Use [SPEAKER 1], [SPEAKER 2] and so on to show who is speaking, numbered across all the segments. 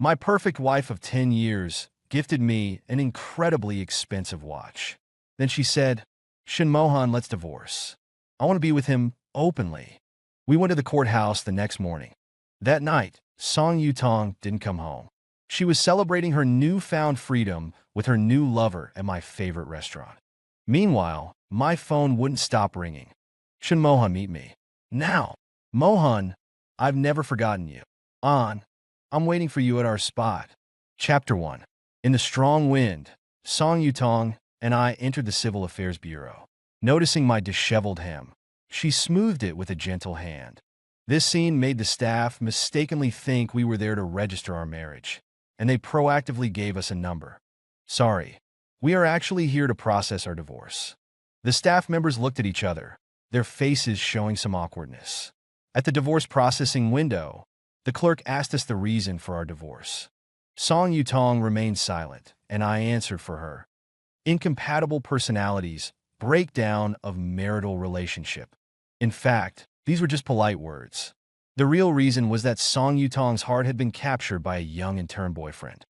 [SPEAKER 1] My perfect wife of 10 years gifted me an incredibly expensive watch. Then she said, Shin let's divorce. I want to be with him openly. We went to the courthouse the next morning. That night, Song Yutong didn't come home. She was celebrating her newfound freedom with her new lover at my favorite restaurant. Meanwhile, my phone wouldn't stop ringing. Shin meet me. Now. Mohan, I've never forgotten you. I'm waiting for you at our spot. Chapter 1. In the strong wind, Song Yutong and I entered the Civil Affairs Bureau. Noticing my disheveled hem, she smoothed it with a gentle hand. This scene made the staff mistakenly think we were there to register our marriage, and they proactively gave us a number. Sorry, we are actually here to process our divorce. The staff members looked at each other, their faces showing some awkwardness. At the divorce processing window, the clerk asked us the reason for our divorce. Song Yutong remained silent, and I answered for her. Incompatible personalities, breakdown of marital relationship. In fact, these were just polite words. The real reason was that Song Yutong's heart had been captured by a young intern boyfriend.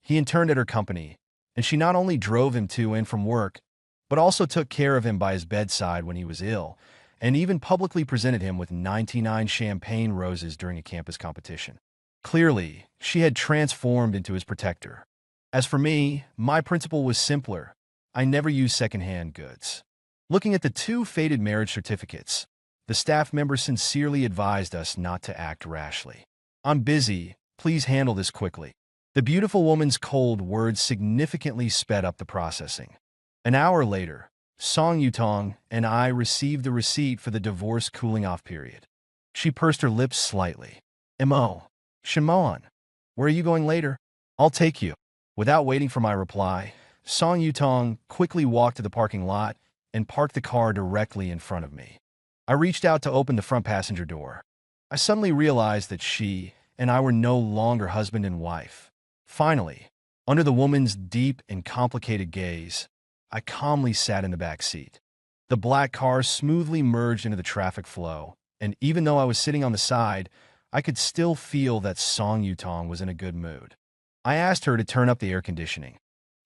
[SPEAKER 1] He interned at her company, and she not only drove him to and from work, but also took care of him by his bedside when he was ill, and even publicly presented him with 99 champagne roses during a campus competition. Clearly, she had transformed into his protector. As for me, my principle was simpler. I never used secondhand goods. Looking at the two faded marriage certificates, the staff member sincerely advised us not to act rashly. I'm busy, please handle this quickly. The beautiful woman's cold words significantly sped up the processing. An hour later, Song Yutong and I received the receipt for the divorce cooling-off period. She pursed her lips slightly. Shinmohan, where are you going later? I'll take you. Without waiting for my reply, Song Yutong quickly walked to the parking lot and parked the car directly in front of me. I reached out to open the front passenger door. I suddenly realized that she and I were no longer husband and wife. Finally, under the woman's deep and complicated gaze, I calmly sat in the back seat. The black car smoothly merged into the traffic flow, and even though I was sitting on the side, I could still feel that Song Yutong was in a good mood. I asked her to turn up the air conditioning.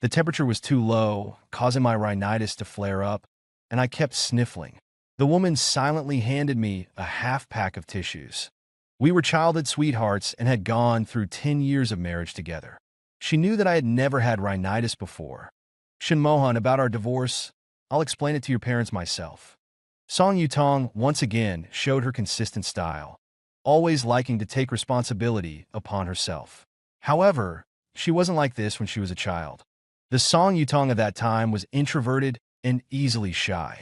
[SPEAKER 1] The temperature was too low, causing my rhinitis to flare up, and I kept sniffling. The woman silently handed me a half-pack of tissues. We were childhood sweethearts and had gone through 10 years of marriage together. She knew that I had never had rhinitis before. Shinmohan, about our divorce, I'll explain it to your parents myself. Song Yutong once again showed her consistent style, always liking to take responsibility upon herself. However, she wasn't like this when she was a child. The Song Yutong of that time was introverted and easily shy.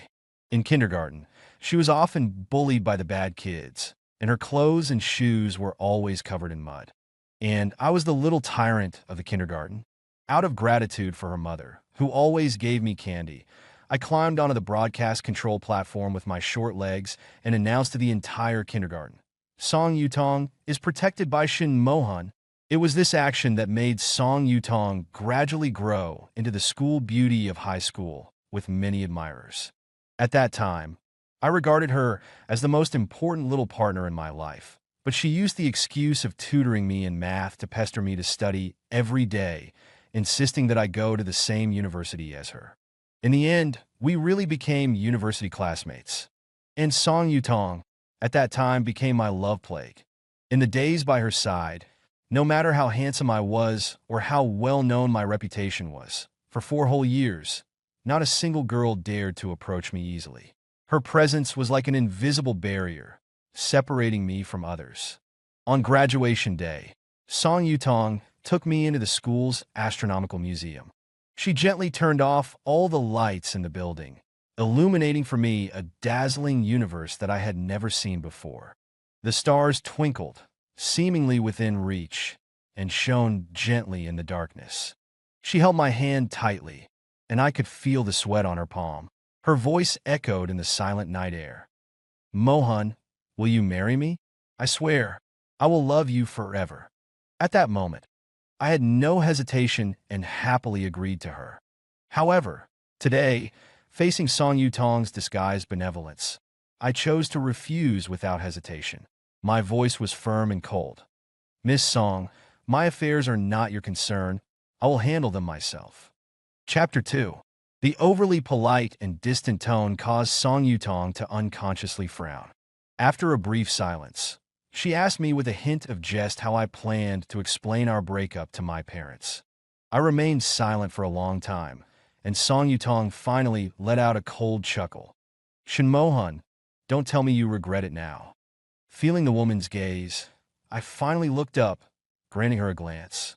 [SPEAKER 1] In kindergarten, she was often bullied by the bad kids, and her clothes and shoes were always covered in mud. And I was the little tyrant of the kindergarten. Out of gratitude for her mother, who always gave me candy, I climbed onto the broadcast control platform with my short legs and announced to the entire kindergarten, Song Yutong is protected by Shinmohan. It was this action that made Song Yutong gradually grow into the school beauty of high school, with many admirers. At that time, I regarded her as the most important little partner in my life, but she used the excuse of tutoring me in math to pester me to study every day, insisting that I go to the same university as her. In the end, we really became university classmates. And Song Yutong, at that time, became my love plague. In the days by her side, no matter how handsome I was or how well-known my reputation was, for 4 whole years, not a single girl dared to approach me easily. Her presence was like an invisible barrier, separating me from others. On graduation day, Song Yutong took me into the school's astronomical museum. She gently turned off all the lights in the building, illuminating for me a dazzling universe that I had never seen before. The stars twinkled, seemingly within reach, and shone gently in the darkness. She held my hand tightly, and I could feel the sweat on her palm. Her voice echoed in the silent night air. Mohan, will you marry me? I swear, I will love you forever. At that moment, I had no hesitation and happily agreed to her. However, today, facing Song Yutong's disguised benevolence, I chose to refuse without hesitation. My voice was firm and cold. Miss Song, My affairs are not your concern. I will handle them myself. Chapter 2. The overly polite and distant tone caused Song Yutong to unconsciously frown. After a brief silence, she asked me with a hint of jest how I planned to explain our breakup to my parents. I remained silent for a long time, and Song Yutong finally let out a cold chuckle. Shinmohan, don't tell me you regret it now. Feeling the woman's gaze, I finally looked up, granting her a glance.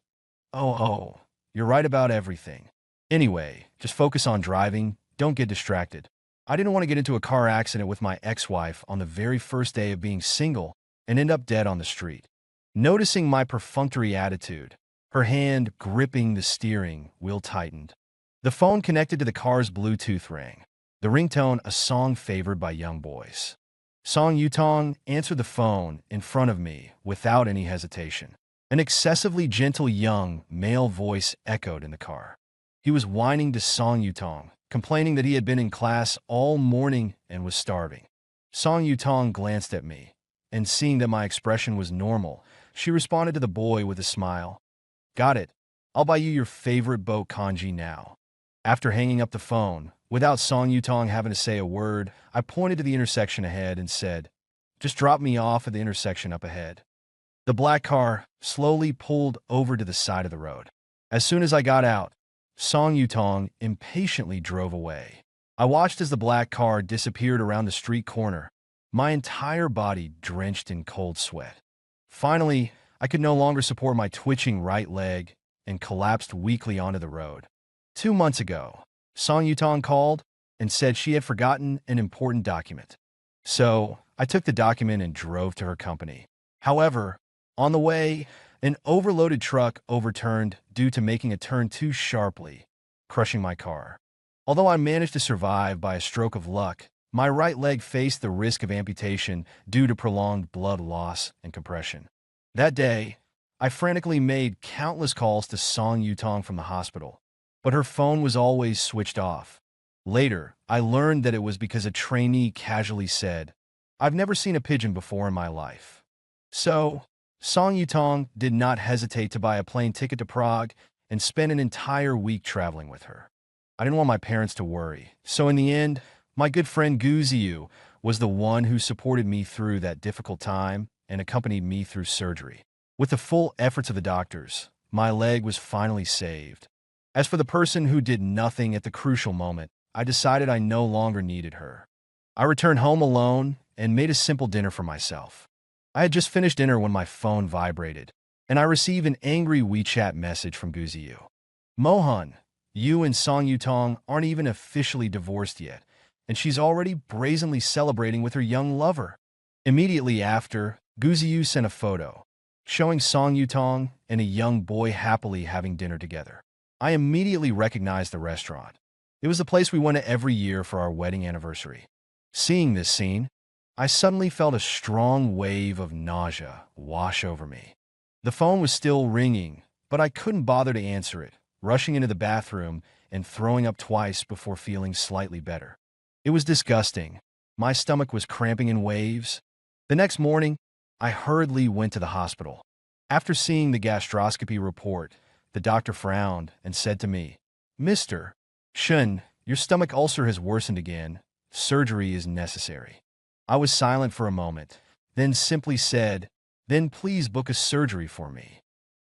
[SPEAKER 1] Oh, you're right about everything. Anyway, just focus on driving, don't get distracted. I didn't want to get into a car accident with my ex-wife on the very first day of being single and end up dead on the street. Noticing my perfunctory attitude, her hand gripping the steering wheel tightened. The phone connected to the car's Bluetooth rang, the ringtone a song favored by young boys. Song Yutong answered the phone in front of me without any hesitation. An excessively gentle young male voice echoed in the car. He was whining to Song Yutong, complaining that he had been in class all morning and was starving. Song Yutong glanced at me, and seeing that my expression was normal, she responded to the boy with a smile. Got it. I'll buy you your favorite boat kanji now. After hanging up the phone, without Song Yutong having to say a word, I pointed to the intersection ahead and said, just drop me off at the intersection up ahead. The black car slowly pulled over to the side of the road. As soon as I got out, Song Yutong impatiently drove away. I watched as the black car disappeared around the street corner, my entire body drenched in cold sweat. Finally, I could no longer support my twitching right leg and collapsed weakly onto the road. 2 months ago, Song Yutong called and said she had forgotten an important document. So, I took the document and drove to her company. However, on the way, an overloaded truck overturned due to making a turn too sharply, crushing my car. Although I managed to survive by a stroke of luck, my right leg faced the risk of amputation due to prolonged blood loss and compression. That day, I frantically made countless calls to Song Yutong from the hospital, but her phone was always switched off. Later, I learned that it was because a trainee casually said, "I've never seen a pigeon before in my life." So, Song Yutong did not hesitate to buy a plane ticket to Prague and spend an entire week traveling with her. I didn't want my parents to worry, so in the end, my good friend Gu Ziyu was the one who supported me through that difficult time and accompanied me through surgery. With the full efforts of the doctors, my leg was finally saved. As for the person who did nothing at the crucial moment, I decided I no longer needed her. I returned home alone and made a simple dinner for myself. I had just finished dinner when my phone vibrated, and I received an angry WeChat message from Gu Ziyu. Mohan, you and Song Yutong aren't even officially divorced yet, and she's already brazenly celebrating with her young lover. Immediately after, Gu Ziyu sent a photo, showing Song Yutong and a young boy happily having dinner together. I immediately recognized the restaurant. It was the place we went to every year for our wedding anniversary. Seeing this scene, I suddenly felt a strong wave of nausea wash over me. The phone was still ringing, but I couldn't bother to answer it, rushing into the bathroom and throwing up twice before feeling slightly better. It was disgusting. My stomach was cramping in waves. The next morning, I hurriedly went to the hospital. After seeing the gastroscopy report, the doctor frowned and said to me, "Mr. Shun, your stomach ulcer has worsened again. Surgery is necessary." I was silent for a moment, then simply said, "Then please book a surgery for me."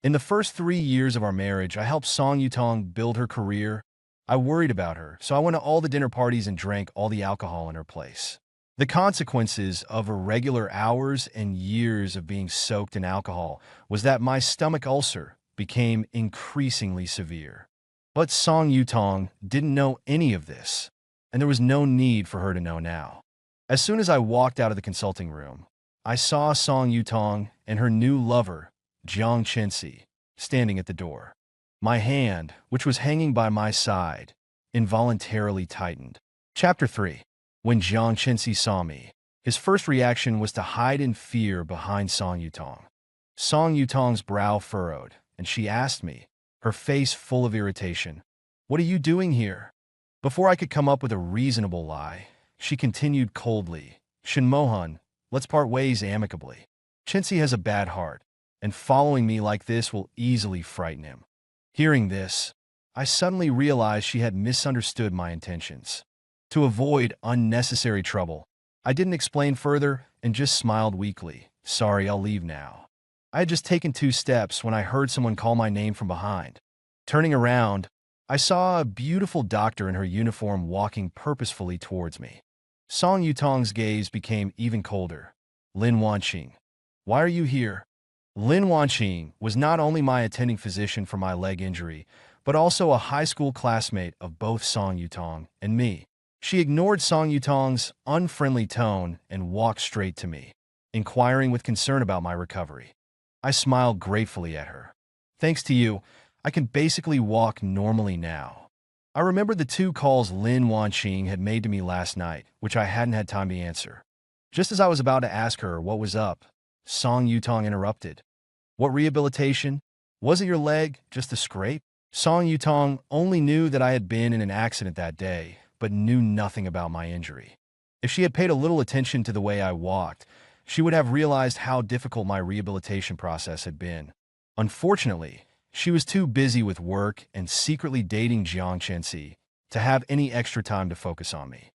[SPEAKER 1] In the first 3 years of our marriage, I helped Song Yutong build her career. I worried about her, so I went to all the dinner parties and drank all the alcohol in her place. The consequences of irregular hours and years of being soaked in alcohol was that my stomach ulcer became increasingly severe. But Song Yutong didn't know any of this, and there was no need for her to know now. As soon as I walked out of the consulting room, I saw Song Yutong and her new lover, Jiang Chensi, standing at the door. My hand, which was hanging by my side, involuntarily tightened. Chapter 3. When Jiang Chensi saw me, his first reaction was to hide in fear behind Song Yutong. Song Yutong's brow furrowed, and she asked me, her face full of irritation, "What are you doing here?" Before I could come up with a reasonable lie, she continued coldly, "Shinmohan, let's part ways amicably. Chensi has a bad heart. and following me like this will easily frighten him. Hearing this, I suddenly realized she had misunderstood my intentions. To avoid unnecessary trouble, I didn't explain further and just smiled weakly. Sorry, I'll leave now. I had just taken 2 steps when I heard someone call my name from behind. Turning around, I saw a beautiful doctor in her uniform walking purposefully towards me. Song Yutong's gaze became even colder. Lin Wanqing, why are you here? Lin Wanqing was not only my attending physician for my leg injury, but also a high school classmate of both Song Yutong and me. She ignored Song Yutong's unfriendly tone and walked straight to me, inquiring with concern about my recovery. I smiled gratefully at her. Thanks to you, I can basically walk normally now. I remembered the 2 calls Lin Wanqing had made to me last night, which I hadn't had time to answer. Just as I was about to ask her what was up, Song Yutong interrupted. What rehabilitation? Wasn't your leg just a scrape? Song Yutong only knew that I had been in an accident that day, but knew nothing about my injury. If she had paid a little attention to the way I walked, she would have realized how difficult my rehabilitation process had been. Unfortunately, she was too busy with work and secretly dating Jiang Chenxi to have any extra time to focus on me.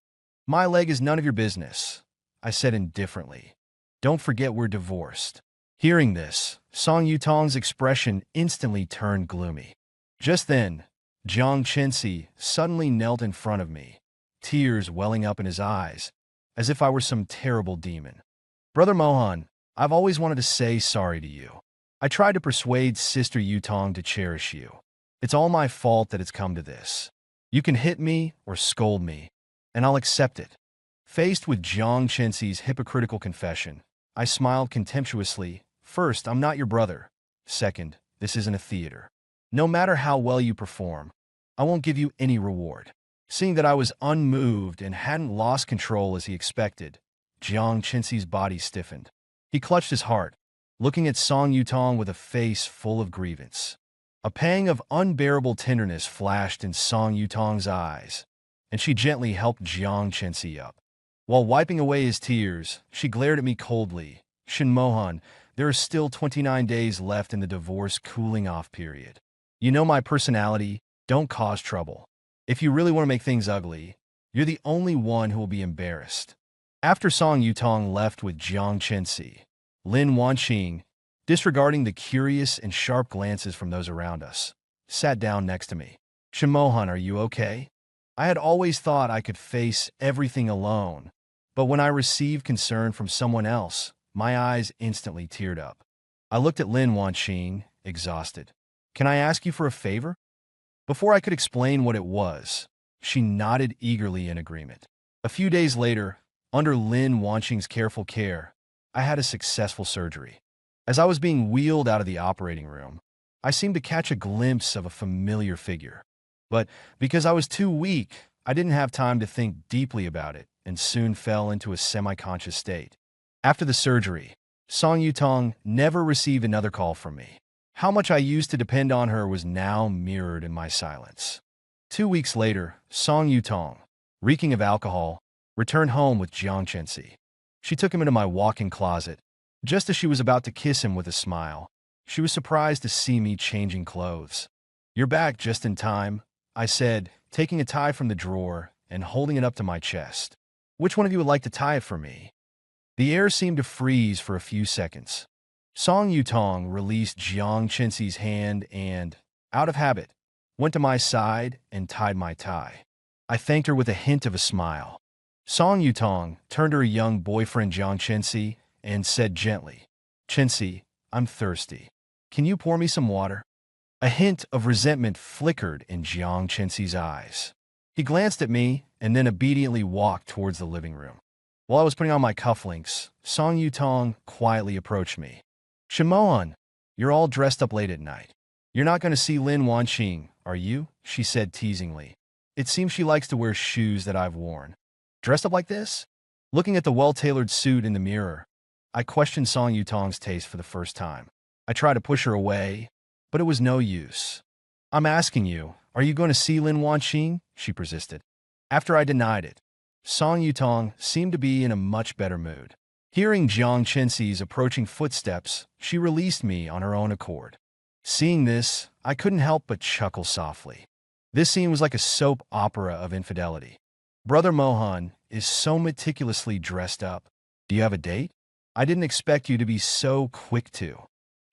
[SPEAKER 1] My leg is none of your business, I said indifferently. Don't forget we're divorced. Hearing this, Song Yutong's expression instantly turned gloomy. Just then, Jiang Chenxi suddenly knelt in front of me, tears welling up in his eyes, as if I were some terrible demon. Brother Mohan, I've always wanted to say sorry to you. I tried to persuade Sister Yutong to cherish you. It's all my fault that it's come to this. You can hit me or scold me, and I'll accept it. Faced with Jiang Chenxi's hypocritical confession, I smiled contemptuously. First, I'm not your brother. Second, this isn't a theater. No matter how well you perform, I won't give you any reward. Seeing that I was unmoved and hadn't lost control as he expected, Jiang Chenxi's body stiffened. He clutched his heart, looking at Song Yutong with a face full of grievance. A pang of unbearable tenderness flashed in Song Yutong's eyes, and she gently helped Jiang Chenxi up. While wiping away his tears, she glared at me coldly. Shin Mohan, there are still 29 days left in the divorce cooling-off period. You know my personality, don't cause trouble. If you really want to make things ugly, you're the only one who will be embarrassed. After Song Yutong left with Jiang Chenxi, Lin Wanqing, disregarding the curious and sharp glances from those around us, sat down next to me. Shimohan, are you okay? I had always thought I could face everything alone, but when I received concern from someone else, my eyes instantly teared up. I looked at Lin Wanqing, exhausted. Can I ask you for a favor? Before I could explain what it was, she nodded eagerly in agreement. A few days later, under Lin Wanqing's careful care, I had a successful surgery. As I was being wheeled out of the operating room, I seemed to catch a glimpse of a familiar figure. But because I was too weak, I didn't have time to think deeply about it and soon fell into a semi-conscious state. After the surgery, Song Yutong never received another call from me. How much I used to depend on her was now mirrored in my silence. 2 weeks later, Song Yutong, reeking of alcohol, returned home with Jiang Chenxi. She took him into my walk-in closet. Just as she was about to kiss him with a smile, she was surprised to see me changing clothes. You're back just in time, I said, taking a tie from the drawer and holding it up to my chest. Which one of you would like to tie it for me? The air seemed to freeze for a few seconds. Song Yutong released Jiang Chenxi's hand and, out of habit, went to my side and tied my tie. I thanked her with a hint of a smile. Song Yutong turned to her young boyfriend Jiang Chenxi and said gently, Chenxi, I'm thirsty. Can you pour me some water? A hint of resentment flickered in Jiang Chenxi's eyes. He glanced at me and then obediently walked towards the living room. While I was putting on my cufflinks, Song Yutong quietly approached me. Shimohan, you're all dressed up late at night. You're not going to see Lin Wanqing, are you? She said teasingly. It seems she likes to wear shoes that I've worn. Dressed up like this? Looking at the well-tailored suit in the mirror, I questioned Song Yutong's taste for the first time. I tried to push her away, but it was no use. I'm asking you, are you going to see Lin Wanqing? She persisted. After I denied it, Song Yutong seemed to be in a much better mood. Hearing Jiang Chenxi's approaching footsteps, she released me on her own accord. Seeing this, I couldn't help but chuckle softly. This scene was like a soap opera of infidelity. Brother Mohan is so meticulously dressed up. Do you have a date? I didn't expect you to be so quick to.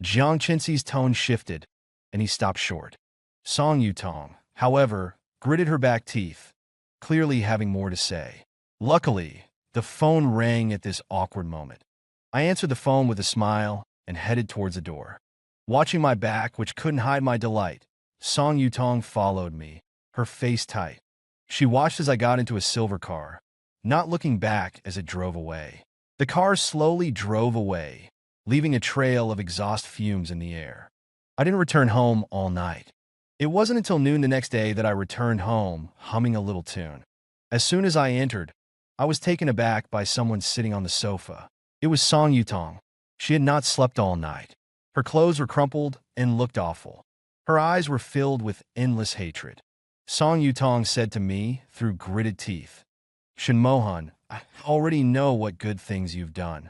[SPEAKER 1] Jiang Chenxi's tone shifted, and he stopped short. Song Yutong, however, gritted her back teeth, clearly having more to say. Luckily, the phone rang at this awkward moment. I answered the phone with a smile and headed towards the door. Watching my back, which couldn't hide my delight, Song Yutong followed me, her face tight. She watched as I got into a silver car, not looking back as it drove away. The car slowly drove away, leaving a trail of exhaust fumes in the air. I didn't return home all night. It wasn't until noon the next day that I returned home, humming a little tune. As soon as I entered, I was taken aback by someone sitting on the sofa. It was Song Yutong. She had not slept all night. Her clothes were crumpled and looked awful. Her eyes were filled with endless hatred. Song Yutong said to me through gritted teeth, "Shin Mohan, I already know what good things you've done."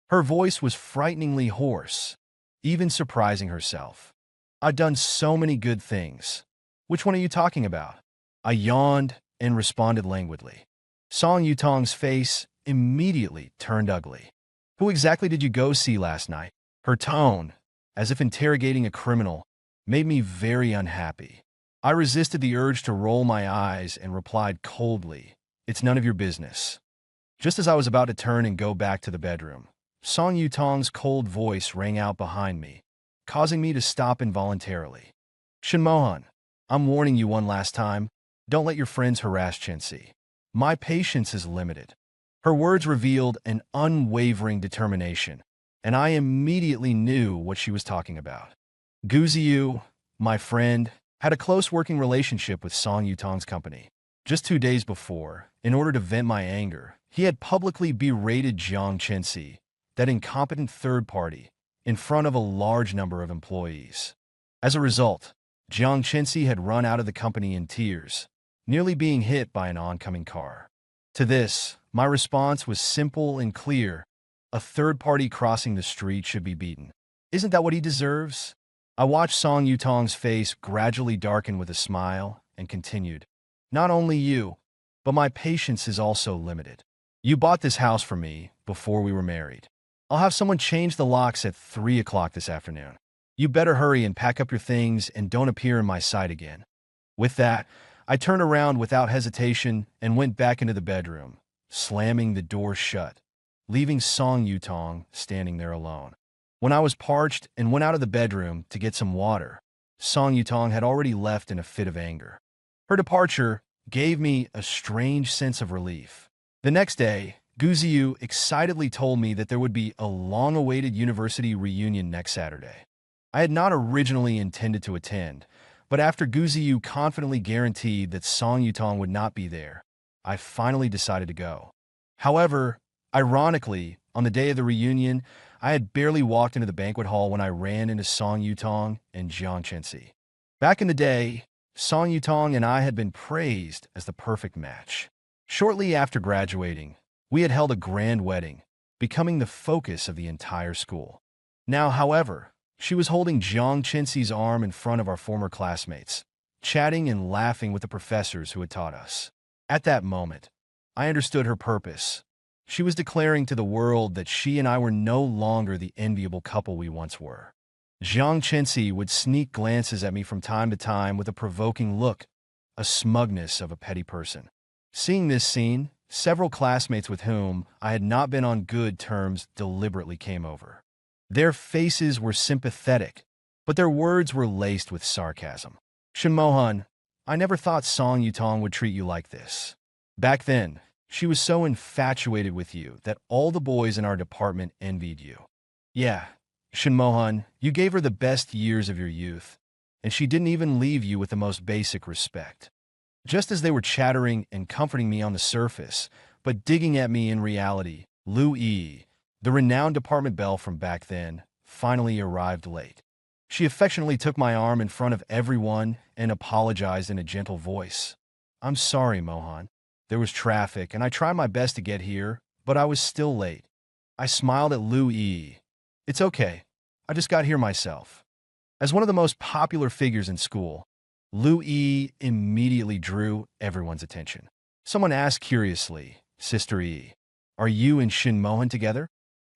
[SPEAKER 1] Her voice was frighteningly hoarse, even surprising herself. "I've done so many good things. Which one are you talking about?" I yawned and responded languidly. Song Yutong's face immediately turned ugly. "Who exactly did you go see last night?" Her tone, as if interrogating a criminal, made me very unhappy. I resisted the urge to roll my eyes and replied coldly, "It's none of your business." Just as I was about to turn and go back to the bedroom, Song Yutong's cold voice rang out behind me, causing me to stop involuntarily. "Shin Mohan, I'm warning you one last time. Don't let your friends harass Chenxi. My patience is limited." Her words revealed an unwavering determination, and I immediately knew what she was talking about. Guziyu, my friend, had a close working relationship with Song Yutong's company. Just 2 days before, in order to vent my anger, he had publicly berated Jiang Chenxi, that incompetent third party, in front of a large number of employees. As a result, Jiang Chenxi had run out of the company in tears, nearly being hit by an oncoming car. To this, my response was simple and clear. A third party crossing the street should be beaten. Isn't that what he deserves? I watched Song Yutong's face gradually darken with a smile and continued, "Not only you, but my patience is also limited. You bought this house for me before we were married. I'll have someone change the locks at 3 o'clock this afternoon. You better hurry and pack up your things and don't appear in my sight again." With that, I turned around without hesitation and went back into the bedroom, slamming the door shut, leaving Song Yutong standing there alone. When I was parched and went out of the bedroom to get some water, Song Yutong had already left in a fit of anger. Her departure gave me a strange sense of relief. The next day, Guziyu excitedly told me that there would be a long-awaited university reunion next Saturday. I had not originally intended to attend, but after Guziyu confidently guaranteed that Song Yutong would not be there, I finally decided to go. However, ironically, on the day of the reunion, I had barely walked into the banquet hall when I ran into Song Yutong and Jiang Chenxi. Back in the day, Song Yutong and I had been praised as the perfect match. Shortly after graduating, we had held a grand wedding, becoming the focus of the entire school. Now, however, she was holding Jiang Chenxi's arm in front of our former classmates, chatting and laughing with the professors who had taught us. At that moment, I understood her purpose. She was declaring to the world that she and I were no longer the enviable couple we once were. Jiang Chenxi would sneak glances at me from time to time with a provoking look, a smugness of a petty person. Seeing this scene, several classmates with whom I had not been on good terms deliberately came over. Their faces were sympathetic, but their words were laced with sarcasm. "Shin Mohan, I never thought Song Yutong would treat you like this. Back then, she was so infatuated with you that all the boys in our department envied you. Yeah, Shin Mohan, you gave her the best years of your youth, and she didn't even leave you with the most basic respect." Just as they were chattering and comforting me on the surface, but digging at me in reality, Lu Yi, the renowned department belle from back then, finally arrived late. She affectionately took my arm in front of everyone and apologized in a gentle voice. "I'm sorry, Mohan. There was traffic, and I tried my best to get here, but I was still late. I smiled at Lu Yi. It's okay. I just got here myself. As one of the most popular figures in school, Lu Yi immediately drew everyone's attention. Someone asked curiously, Sister Yi, are you and Shin Mohan together?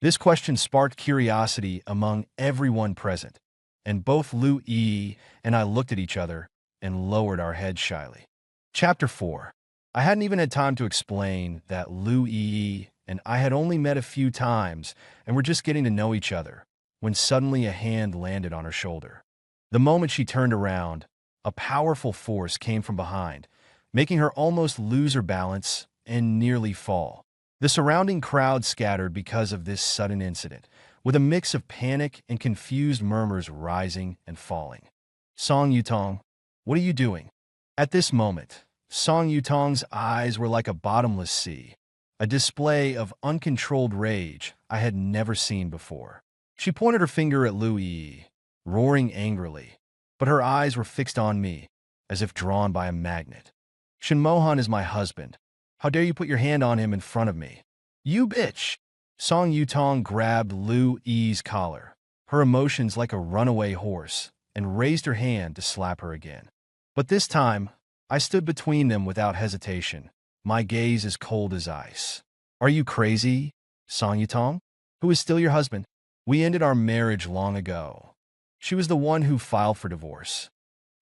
[SPEAKER 1] This question sparked curiosity among everyone present, and both Lu Yi and I looked at each other and lowered our heads shyly. Chapter 4. I hadn't even had time to explain that Lu Yi and I had only met a few times and were just getting to know each other, when suddenly a hand landed on her shoulder. The moment she turned around, a powerful force came from behind, making her almost lose her balance and nearly fall. The surrounding crowd scattered because of this sudden incident, with a mix of panic and confused murmurs rising and falling. Song Yutong, what are you doing? At this moment, Song Yutong's eyes were like a bottomless sea, a display of uncontrolled rage I had never seen before. She pointed her finger at Lu Yi, roaring angrily, but her eyes were fixed on me, as if drawn by a magnet. Shin Mohan is my husband. How dare you put your hand on him in front of me? You bitch! Song Yutong grabbed Lu Yi's collar, her emotions like a runaway horse, and raised her hand to slap her again. But this time, I stood between them without hesitation, my gaze as cold as ice. Are you crazy, Song Yutong? Who is still your husband? We ended our marriage long ago. She was the one who filed for divorce.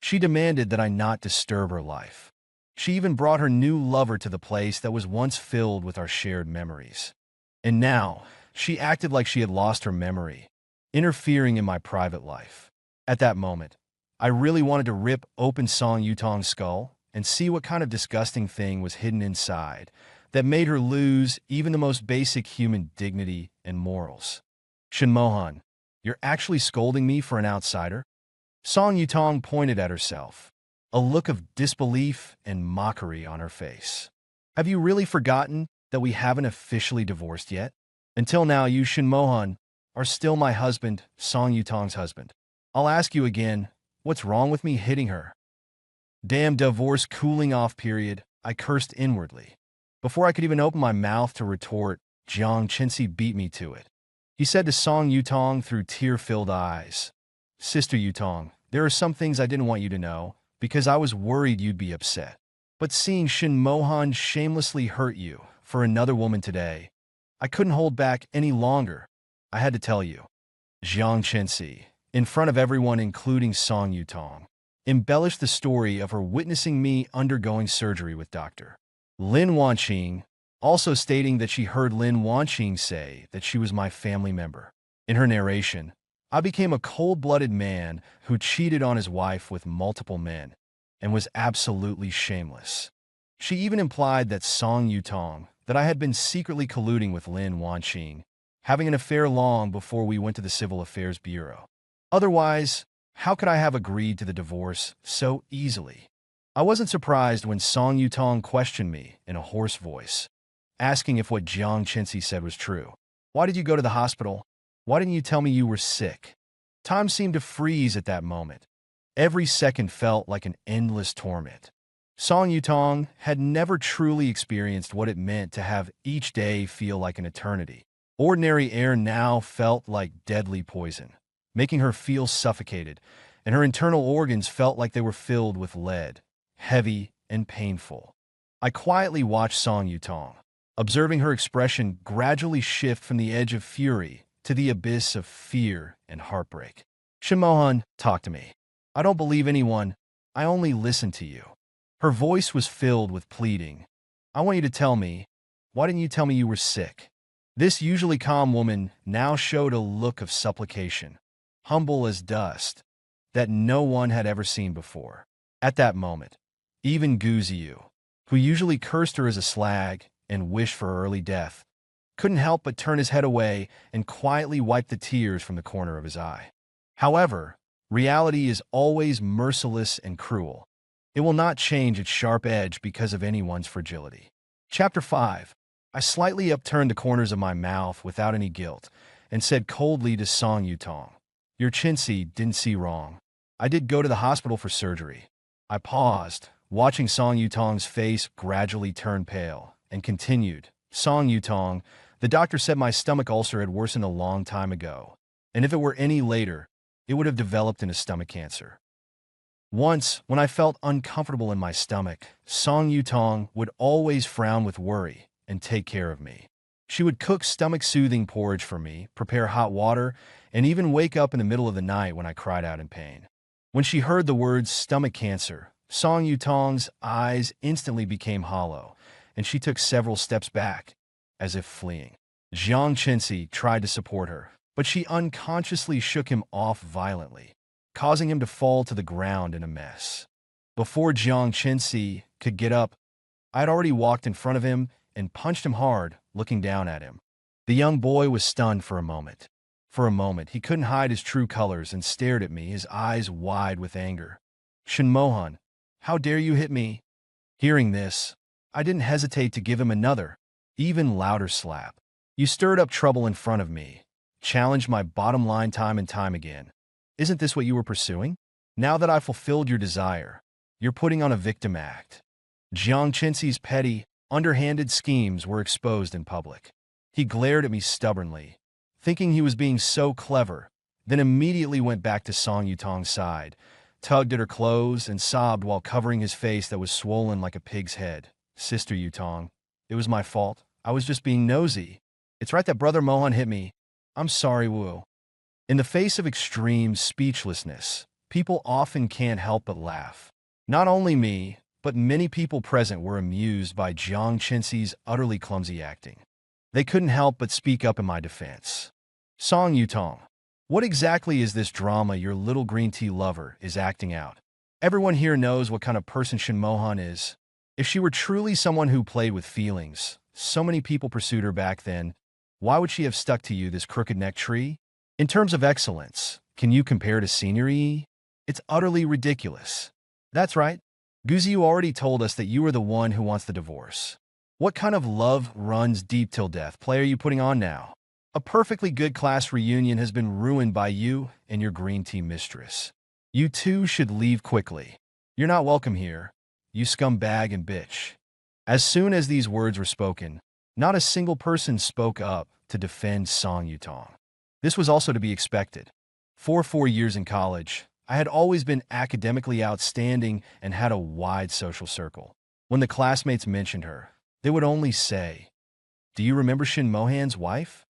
[SPEAKER 1] She demanded that I not disturb her life. She even brought her new lover to the place that was once filled with our shared memories. And now, she acted like she had lost her memory, interfering in my private life. At that moment, I really wanted to rip open Song Yutong's skull and see what kind of disgusting thing was hidden inside that made her lose even the most basic human dignity and morals. Shin Mohan, you're actually scolding me for an outsider? Song Yutong pointed at herself, a look of disbelief and mockery on her face. Have you really forgotten that we haven't officially divorced yet? Until now, you, Shin Mohan, are still my husband, Song Yutong's husband. I'll ask you again, what's wrong with me hitting her? Damn divorce cooling off period, I cursed inwardly. Before I could even open my mouth to retort, Jiang Chensi beat me to it. He said to Song Yutong through tear-filled eyes, Sister Yutong, there are some things I didn't want you to know, because I was worried you'd be upset. But seeing Shin Mohan shamelessly hurt you for another woman today, I couldn't hold back any longer. I had to tell you. Jiang Chensi, in front of everyone including Song Yutong, embellished the story of her witnessing me undergoing surgery with Dr. Lin Wanqing, also stating that she heard Lin Wanqing say that she was my family member. In her narration, I became a cold-blooded man who cheated on his wife with multiple men and was absolutely shameless. She even implied that Song Yutong, that I had been secretly colluding with Lin Wanqing, having an affair long before we went to the Civil Affairs Bureau. Otherwise, how could I have agreed to the divorce so easily? I wasn't surprised when Song Yutong questioned me in a hoarse voice, asking if what Jiang Chensi said was true. Why did you go to the hospital? Why didn't you tell me you were sick? Time seemed to freeze at that moment. Every second felt like an endless torment. Song Yutong had never truly experienced what it meant to have each day feel like an eternity. Ordinary air now felt like deadly poison, making her feel suffocated, and her internal organs felt like they were filled with lead, heavy and painful. I quietly watched Song Yutong, observing her expression gradually shift from the edge of fury to the abyss of fear and heartbreak. Shin Mohan, talk to me. I don't believe anyone. I only listen to you. Her voice was filled with pleading. I want you to tell me, why didn't you tell me you were sick? This usually calm woman now showed a look of supplication, humble as dust, that no one had ever seen before. At that moment, even Gu Ziyu, who usually cursed her as a slag and wished for her early death, couldn't help but turn his head away and quietly wipe the tears from the corner of his eye. However, reality is always merciless and cruel. It will not change its sharp edge because of anyone's fragility. Chapter 5. I slightly upturned the corners of my mouth without any guilt and said coldly to Song Yutong, Your Chensi didn't see wrong. I did go to the hospital for surgery. I paused, watching Song Yutong's face gradually turn pale, and continued, Song Yutong, The doctor said my stomach ulcer had worsened a long time ago, and if it were any later, it would have developed into stomach cancer. Once, when I felt uncomfortable in my stomach, Song Yutong would always frown with worry and take care of me. She would cook stomach-soothing porridge for me, prepare hot water, and even wake up in the middle of the night when I cried out in pain. When she heard the words stomach cancer, Song Yutong's eyes instantly became hollow, and she took several steps back, as if fleeing. Jiang Chensi tried to support her, but she unconsciously shook him off violently, causing him to fall to the ground in a mess. Before Jiang Chensi could get up, I had already walked in front of him and punched him hard, looking down at him. The young boy was stunned for a moment. For a moment, he couldn't hide his true colors and stared at me, his eyes wide with anger. "Shinmohan, how dare you hit me?" Hearing this, I didn't hesitate to give him another, even louder slap. "You stirred up trouble in front of me, challenged my bottom line time and time again. Isn't this what you were pursuing? Now that I've fulfilled your desire, you're putting on a victim act." Jiang Chensi's petty, underhanded schemes were exposed in public. He glared at me stubbornly, thinking he was being so clever, then immediately went back to Song Yutong's side, tugged at her clothes, and sobbed while covering his face that was swollen like a pig's head. "Sister Yutong, it was my fault. I was just being nosy. It's right that Brother Mohan hit me. I'm sorry, Wu." In the face of extreme speechlessness, people often can't help but laugh. Not only me, but many people present were amused by Jiang Chensi's utterly clumsy acting. They couldn't help but speak up in my defense. "Song Yutong, what exactly is this drama your little green tea lover is acting out? Everyone here knows what kind of person Shin Mohan is. If she were truly someone who played with feelings, so many people pursued her back then, why would she have stuck to you, this crooked-neck tree? In terms of excellence, can you compare to scenery? It's utterly ridiculous." "That's right. Guzi already told us that you are the one who wants the divorce. What kind of love runs deep till death play are you putting on now? A perfectly good class reunion has been ruined by you and your green tea mistress. You two should leave quickly. You're not welcome here, you scumbag and bitch." As soon as these words were spoken, not a single person spoke up to defend Song Yutong. This was also to be expected. For 4 years in college, I had always been academically outstanding and had a wide social circle. When the classmates mentioned her, they would only say, "Do you remember Shin Mohan's wife?"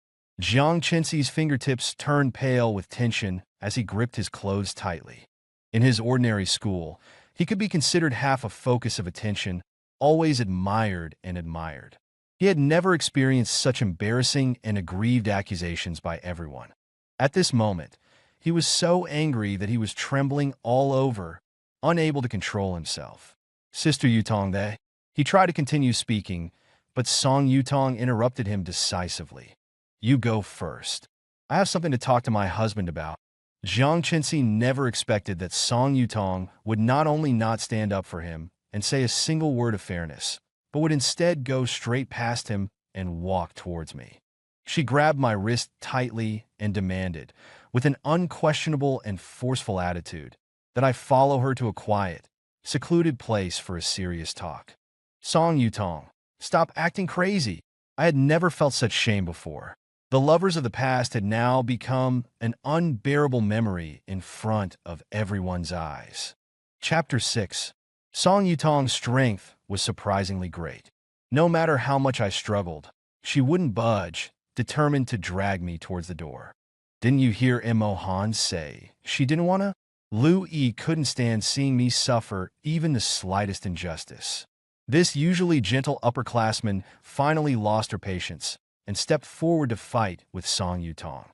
[SPEAKER 1] Jiang Chensi's fingertips turned pale with tension as he gripped his clothes tightly. In his ordinary school, he could be considered half a focus of attention, always admired and admired. He had never experienced such embarrassing and aggrieved accusations by everyone. At this moment, he was so angry that he was trembling all over, unable to control himself. "Sister Yutong, they..." He tried to continue speaking, but Song Yutong interrupted him decisively. "You go first. I have something to talk to my husband about." Jiang Chensi never expected that Song Yutong would not only not stand up for him and say a single word of fairness, but would instead go straight past him and walk towards me. She grabbed my wrist tightly and demanded, with an unquestionable and forceful attitude, that I follow her to a quiet, secluded place for a serious talk. "Song Yutong, stop acting crazy." I had never felt such shame before. The lovers of the past had now become an unbearable memory in front of everyone's eyes. Chapter 6. Song Yutong's strength was surprisingly great. No matter how much I struggled, she wouldn't budge, determined to drag me towards the door. "Didn't you hear Mohan say she didn't want to?" Lu Yi couldn't stand seeing me suffer even the slightest injustice. This usually gentle upperclassman finally lost her patience and stepped forward to fight with Song Yutong.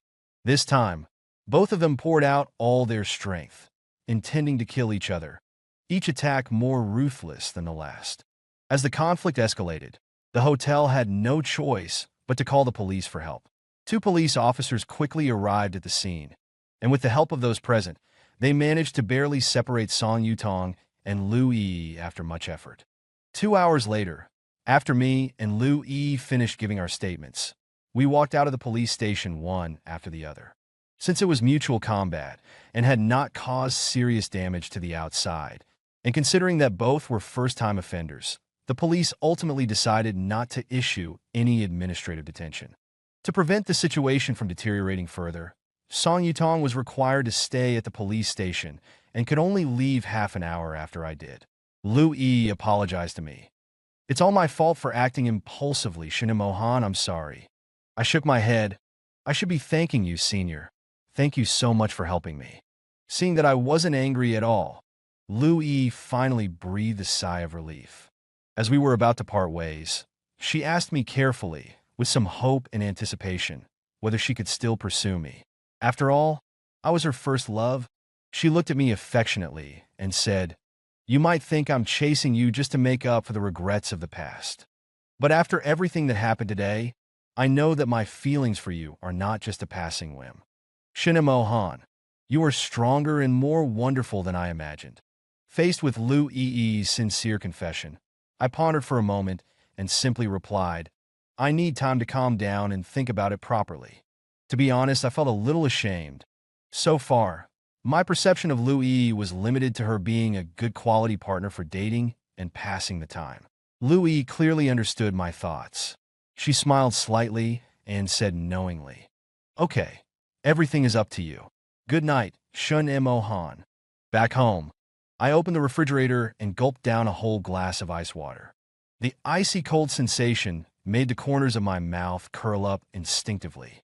[SPEAKER 1] This time, both of them poured out all their strength, intending to kill each other, each attack more ruthless than the last. As the conflict escalated, the hotel had no choice but to call the police for help. 2 police officers quickly arrived at the scene, and with the help of those present, they managed to barely separate Song Yutong and Lu Yi after much effort. 2 hours later, after me and Lu Yi finished giving our statements, we walked out of the police station one after the other. Since it was mutual combat and had not caused serious damage to the outside, and considering that both were first-time offenders, the police ultimately decided not to issue any administrative detention. To prevent the situation from deteriorating further, Song Yutong was required to stay at the police station and could only leave half an hour after I did. Lu Yi apologized to me. It's all my fault for acting impulsively, Shinimohan, I'm sorry. I shook my head. I should be thanking you, senior. Thank you so much for helping me. Seeing that I wasn't angry at all, Lu Yi finally breathed a sigh of relief. As we were about to part ways, she asked me carefully, with some hope and anticipation, whether she could still pursue me. After all, I was her first love. She looked at me affectionately and said, "You might think I'm chasing you just to make up for the regrets of the past. But after everything that happened today, I know that my feelings for you are not just a passing whim. Shinimo-han, you are stronger and more wonderful than I imagined." Faced with Lu Yi's sincere confession, I pondered for a moment and simply replied, "I need time to calm down and think about it properly." To be honest, I felt a little ashamed. So far, my perception of Lu Yi was limited to her being a good quality partner for dating and passing the time. Lu Yi clearly understood my thoughts. She smiled slightly and said knowingly, "Okay, everything is up to you. Good night, Shun Mo Han." Back home, I opened the refrigerator and gulped down a whole glass of ice water. The icy cold sensation made the corners of my mouth curl up instinctively.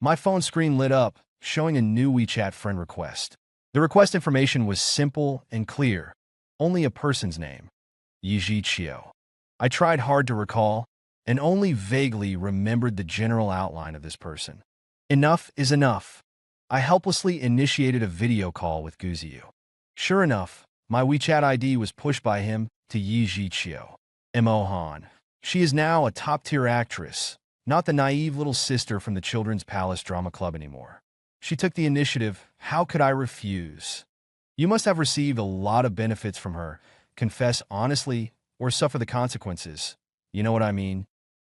[SPEAKER 1] My phone screen lit up, showing a new WeChat friend request. The request information was simple and clear, only a person's name, Yiji Chio. I tried hard to recall, and only vaguely remembered the general outline of this person. Enough is enough. I helplessly initiated a video call with Guziyu. Sure enough, my WeChat ID was pushed by him to Yiji Chio. Emohan. She is now a top-tier actress, not the naive little sister from the Children's Palace Drama Club anymore. She took the initiative. How could I refuse? You must have received a lot of benefits from her. Confess honestly or suffer the consequences. You know what I mean?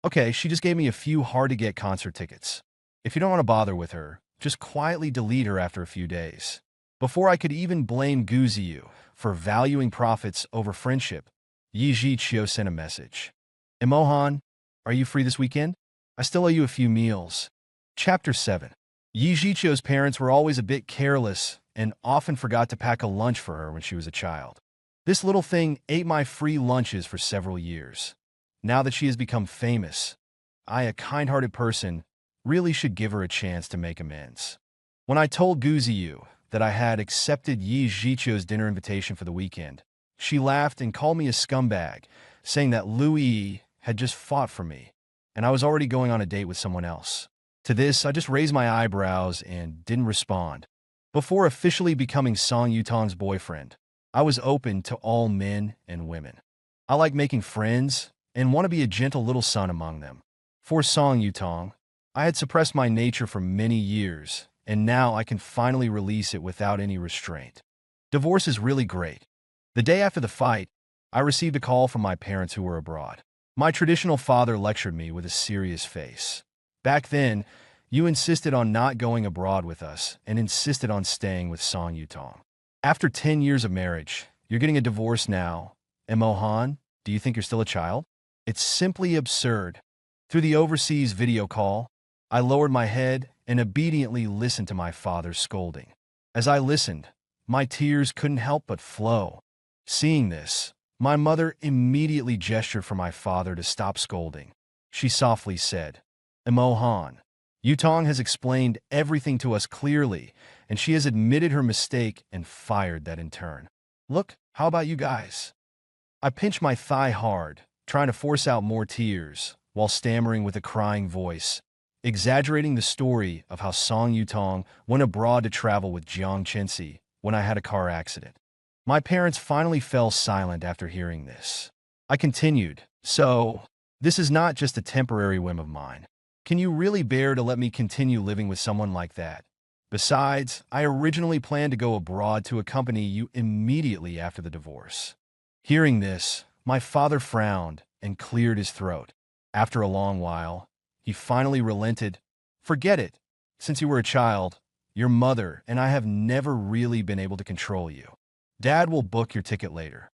[SPEAKER 1] Okay, she just gave me a few hard-to-get concert tickets. If you don't want to bother with her, just quietly delete her after a few days. Before I could even blame Guziyu for valuing profits over friendship, Yiji Chio sent a message. "Emohan, are you free this weekend? I still owe you a few meals." Chapter 7. Yiji Chio's parents were always a bit careless and often forgot to pack a lunch for her when she was a child. This little thing ate my free lunches for several years. Now that she has become famous, I, a kind-hearted person, really should give her a chance to make amends. When I told Guziyu that I had accepted Yiji Chio's dinner invitation for the weekend, she laughed and called me a scumbag, saying that Lu Yi had just fought for me, and I was already going on a date with someone else. To this, I just raised my eyebrows and didn't respond. Before officially becoming Song Yutong's boyfriend, I was open to all men and women. I like making friends and want to be a gentle little son among them. For Song Yutong, I had suppressed my nature for many years, and now I can finally release it without any restraint. Divorce is really great. The day after the fight, I received a call from my parents who were abroad. My traditional father lectured me with a serious face. "Back then, you insisted on not going abroad with us and insisted on staying with Song Yutong. After 10 years of marriage, you're getting a divorce now. Emohan, do you think you're still a child? It's simply absurd." Through the overseas video call, I lowered my head and obediently listened to my father's scolding. As I listened, my tears couldn't help but flow. Seeing this, my mother immediately gestured for my father to stop scolding. She softly said, "Emohan, Yutong has explained everything to us clearly, and she has admitted her mistake and fired that intern. Look, how about you guys?" I pinched my thigh hard, trying to force out more tears, while stammering with a crying voice, exaggerating the story of how Song Yutong went abroad to travel with Jiang Chensi when I had a car accident. My parents finally fell silent after hearing this. I continued, "So, this is not just a temporary whim of mine. Can you really bear to let me continue living with someone like that? Besides, I originally planned to go abroad to accompany you immediately after the divorce." Hearing this, my father frowned and cleared his throat. After a long while, he finally relented. "Forget it. Since you were a child, your mother and I have never really been able to control you. Dad will book your ticket later."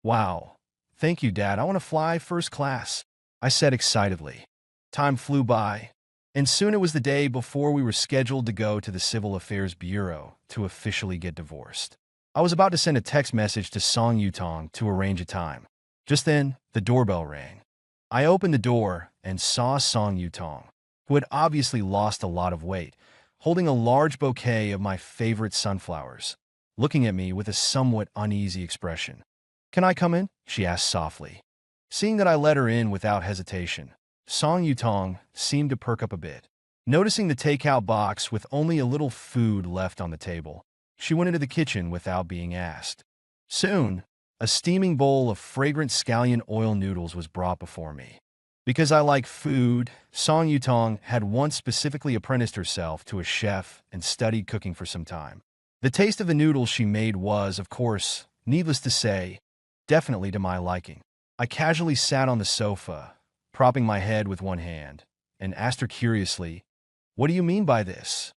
[SPEAKER 1] "Wow. Thank you, Dad. I want to fly first class," I said excitedly. Time flew by, And soon it was the day before we were scheduled to go to the Civil Affairs Bureau to officially get divorced. I was about to send a text message to Song Yutong to arrange a time. Just then, the doorbell rang. I opened the door and saw Song Yutong, who had obviously lost a lot of weight, holding a large bouquet of my favorite sunflowers, looking at me with a somewhat uneasy expression. "Can I come in?" she asked softly. Seeing that I let her in without hesitation, Song Yutong seemed to perk up a bit. Noticing the takeout box with only a little food left on the table, she went into the kitchen without being asked. Soon, a steaming bowl of fragrant scallion oil noodles was brought before me. Because I like food, Song Yutong had once specifically apprenticed herself to a chef and studied cooking for some time. The taste of the noodles she made was, of course, needless to say, definitely to my liking. I casually sat on the sofa, propping my head with one hand, and asked her curiously, "What do you mean by this?"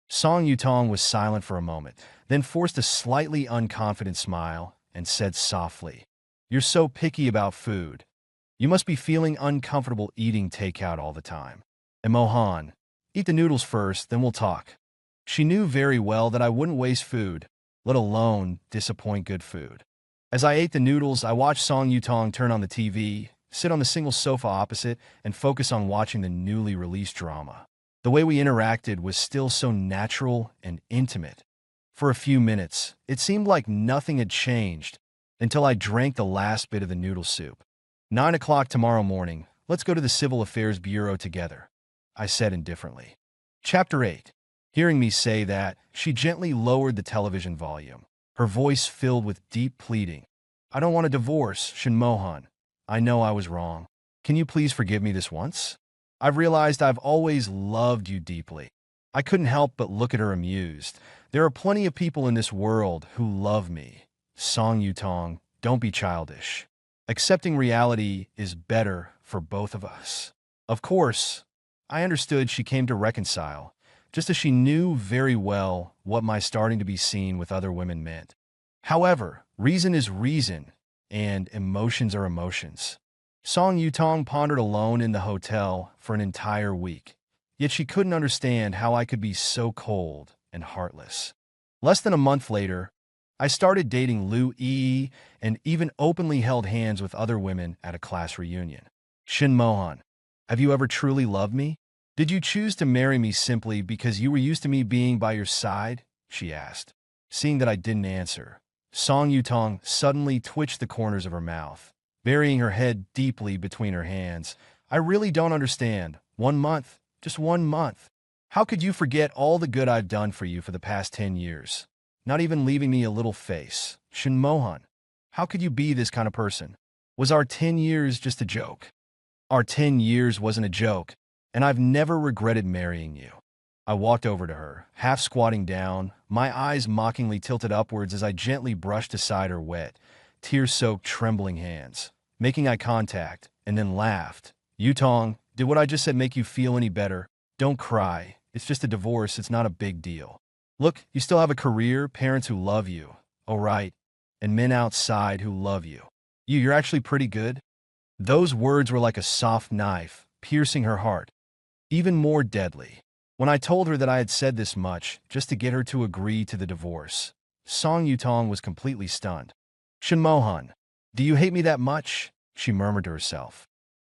[SPEAKER 1] Song Yutong was silent for a moment, then forced a slightly unconfident smile and said softly, "You're so picky about food. You must be feeling uncomfortable eating takeout all the time. And Mohan, eat the noodles first, then we'll talk." She knew very well that I wouldn't waste food, let alone disappoint good food. As I ate the noodles, I watched Song Yutong turn on the TV, sit on the single sofa opposite, and focus on watching the newly released drama. The way we interacted was still so natural and intimate. For a few minutes, it seemed like nothing had changed until I drank the last bit of the noodle soup. 9 o'clock tomorrow morning, let's go to the Civil Affairs Bureau together, I said indifferently. Chapter 8. Hearing me say that, she gently lowered the television volume, her voice filled with deep pleading. "I don't want a divorce, Shin Mohan. I know I was wrong. Can you please forgive me this once? I've realized I've always loved you deeply." I couldn't help but look at her amused. "There are plenty of people in this world who love me. Song Yutong, don't be childish. Accepting reality is better for both of us." Of course, I understood she came to reconcile, just as she knew very well what my starting to be seen with other women meant. However, reason is reason, and emotions are emotions. Song Yutong pondered alone in the hotel for an entire week, yet she couldn't understand how I could be so cold and heartless. Less than a month later, I started dating Lu Yi and even openly held hands with other women at a class reunion. "Shin Mohan, have you ever truly loved me? Did you choose to marry me simply because you were used to me being by your side?" she asked. Seeing that I didn't answer, Song Yutong suddenly twitched the corners of her mouth, burying her head deeply between her hands. "I really don't understand. 1 month, just 1 month. How could you forget all the good I've done for you for the past 10 years? Not even leaving me a little face. Shin Mohan, how could you be this kind of person? Was our 10 years just a joke?" "Our 10 years wasn't a joke, and I've never regretted marrying you." I walked over to her, half squatting down, my eyes mockingly tilted upwards as I gently brushed aside her wet, tear-soaked, trembling hands, making eye contact, and then laughed. "Yutong, did what I just said make you feel any better? Don't cry. It's just a divorce. It's not a big deal. Look, you still have a career, parents who love you, all right, and men outside who love you. You're actually pretty good." Those words were like a soft knife, piercing her heart, even more deadly. When I told her that I had said this much just to get her to agree to the divorce, Song Yutong was completely stunned. "Shin Mohan, do you hate me that much?" she murmured to herself.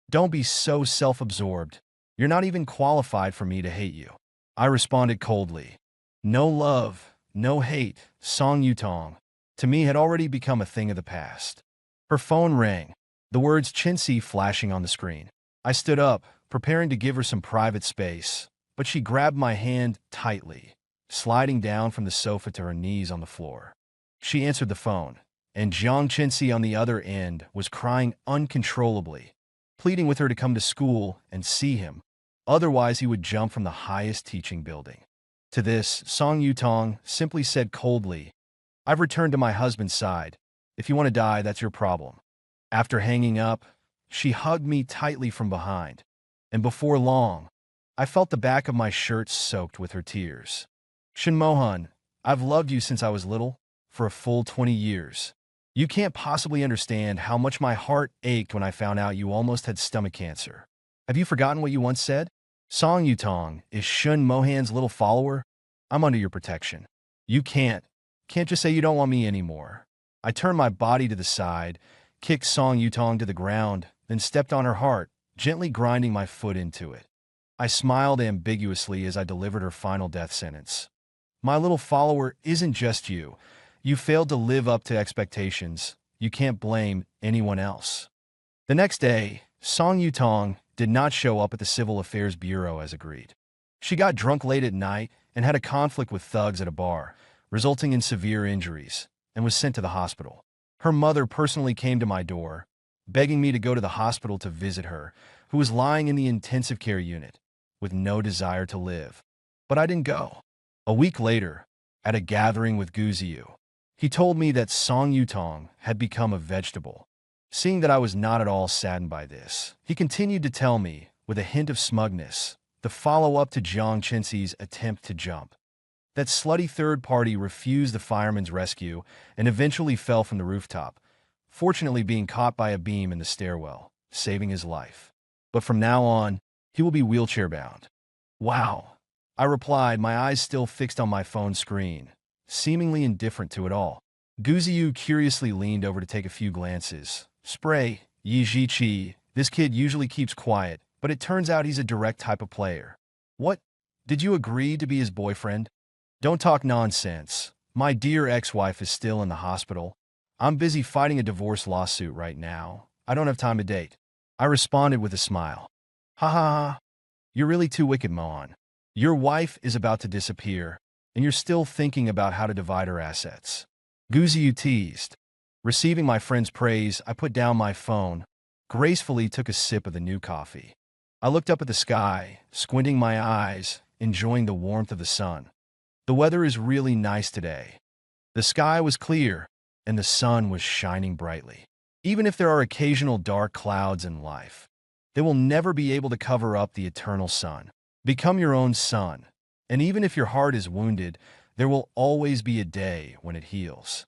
[SPEAKER 1] "Don't be so self-absorbed. You're not even qualified for me to hate you." I responded coldly. No love, no hate, Song Yutong, to me had already become a thing of the past. Her phone rang, the words chintzy flashing on the screen. I stood up, preparing to give her some private space, but she grabbed my hand tightly, sliding down from the sofa to her knees on the floor. She answered the phone, and Jiang Chinsi on the other end was crying uncontrollably, pleading with her to come to school and see him. Otherwise, he would jump from the highest teaching building. To this, Song Yutong simply said coldly, "I've returned to my husband's side. If you want to die, that's your problem." After hanging up, she hugged me tightly from behind, and before long, I felt the back of my shirt soaked with her tears. "Shin Mohan, I've loved you since I was little, for a full 20 years. You can't possibly understand how much my heart ached when I found out you almost had stomach cancer. Have you forgotten what you once said?" Song Yutong is Shun Mohan's little follower. I'm under your protection. You can't just say you don't want me anymore. I turned my body to the side, kicked Song Yutong to the ground, then stepped on her heart, gently grinding my foot into it. I smiled ambiguously as I delivered her final death sentence. My little follower isn't just you. You failed to live up to expectations. You can't blame anyone else. The next day, Song Yutong did not show up at the Civil Affairs Bureau as agreed. She got drunk late at night and had a conflict with thugs at a bar, resulting in severe injuries, and was sent to the hospital. Her mother personally came to my door, begging me to go to the hospital to visit her, who was lying in the intensive care unit, with no desire to live. But I didn't go. A week later, at a gathering with Guziyu, he told me that Song Yutong had become a vegetable. Seeing that I was not at all saddened by this, he continued to tell me, with a hint of smugness, the follow-up to Jiang Chenxi's attempt to jump. That slutty third party refused the fireman's rescue and eventually fell from the rooftop, fortunately being caught by a beam in the stairwell, saving his life. But from now on, he will be wheelchair-bound. Wow, I replied, my eyes still fixed on my phone screen, seemingly indifferent to it all. Guziyu curiously leaned over to take a few glances. Spray, Yi Zhiqi, this kid usually keeps quiet, but it turns out he's a direct type of player. What? Did you agree to be his boyfriend? Don't talk nonsense. My dear ex-wife is still in the hospital. I'm busy fighting a divorce lawsuit right now. I don't have time to date. I responded with a smile. Ha ha ha. You're really too wicked, Mohan. Your wife is about to disappear, and you're still thinking about how to divide her assets. Guziyu teased. Receiving my friend's praise, I put down my phone, gracefully took a sip of the new coffee. I looked up at the sky, squinting my eyes, enjoying the warmth of the sun. The weather is really nice today. The sky was clear, and the sun was shining brightly. Even if there are occasional dark clouds in life, they will never be able to cover up the eternal sun. Become your own sun, and even if your heart is wounded, there will always be a day when it heals.